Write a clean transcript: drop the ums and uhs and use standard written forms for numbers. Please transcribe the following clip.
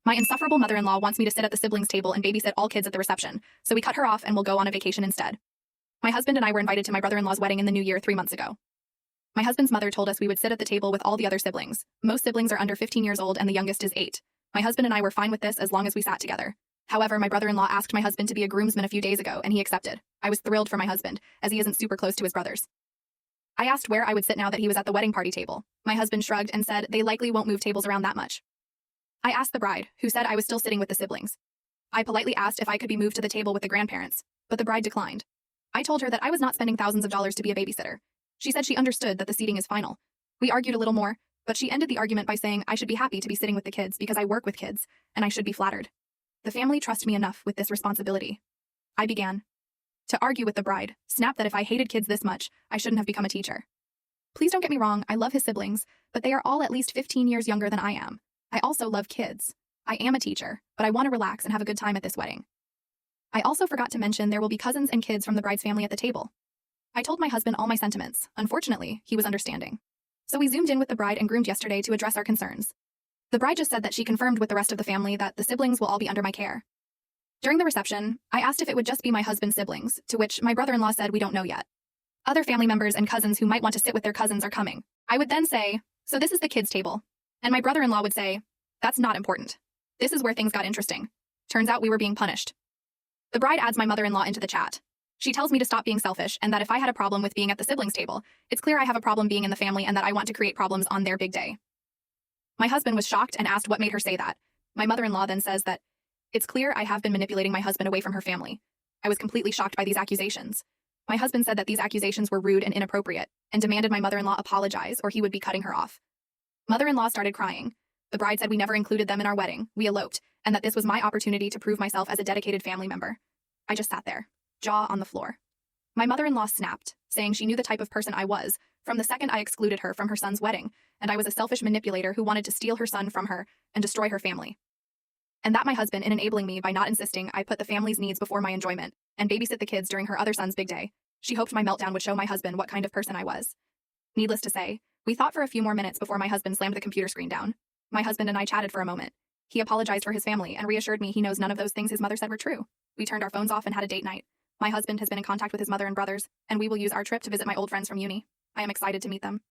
My insufferable mother-in-law wants me to sit at the siblings' table and babysit all kids at the reception, so we cut her off and will go on a vacation instead. My husband and I were invited to my brother-in-law's wedding in the new year 3 months ago. My husband's mother told us we would sit at the table with all the other siblings. Most siblings are under 15 years old and the youngest is 8. My husband and I were fine with this as long as we sat together. However, my brother-in-law asked my husband to be a groomsman a few days ago and he accepted. I was thrilled for my husband, as he isn't super close to his brothers. I asked where I would sit now that he was at the wedding party table. My husband shrugged and said they likely won't move tables around that much. I asked the bride, who said I was still sitting with the siblings. I politely asked if I could be moved to the table with the grandparents, but the bride declined. I told her that I was not spending thousands of dollars to be a babysitter. She said she understood that the seating is final. We argued a little more, but she ended the argument by saying I should be happy to be sitting with the kids because I work with kids, and I should be flattered. The family trust me enough with this responsibility. I began to argue with the bride, snap that if I hated kids this much, I shouldn't have become a teacher. Please don't get me wrong, I love his siblings, but they are all at least 15 years younger than I am. I also love kids. I am a teacher, but I want to relax and have a good time at this wedding. I also forgot to mention there will be cousins and kids from the bride's family at the table. I told my husband all my sentiments. Unfortunately, he was understanding. So we zoomed in with the bride and groomed yesterday to address our concerns. The bride just said that she confirmed with the rest of the family that the siblings will all be under my care. During the reception, I asked if it would just be my husband's siblings, to which my brother-in-law said we don't know yet. Other family members and cousins who might want to sit with their cousins are coming. I would then say, so this is the kids' table. And my brother-in-law would say, that's not important. This is where things got interesting. Turns out we were being punished. The bride adds my mother-in-law into the chat. She tells me to stop being selfish and that if I had a problem with being at the siblings' table, it's clear I have a problem being in the family and that I want to create problems on their big day. My husband was shocked and asked what made her say that. My mother-in-law then says that it's clear I have been manipulating my husband away from her family. I was completely shocked by these accusations. My husband said that these accusations were rude and inappropriate and demanded my mother-in-law apologize or he would be cutting her off. Mother-in-law started crying. The bride said we never included them in our wedding, we eloped, and that this was my opportunity to prove myself as a dedicated family member. I just sat there, jaw on the floor. My mother-in-law snapped, saying she knew the type of person I was from the second I excluded her from her son's wedding, and I was a selfish manipulator who wanted to steal her son from her and destroy her family. And that my husband in enabling me by not insisting I put the family's needs before my enjoyment and babysit the kids during her other son's big day. She hoped my meltdown would show my husband what kind of person I was. Needless to say, we thought for a few more minutes before my husband slammed the computer screen down. My husband and I chatted for a moment. He apologized for his family and reassured me he knows none of those things his mother said were true. We turned our phones off and had a date night. My husband has been in contact with his mother and brothers, and we will use our trip to visit my old friends from uni. I am excited to meet them.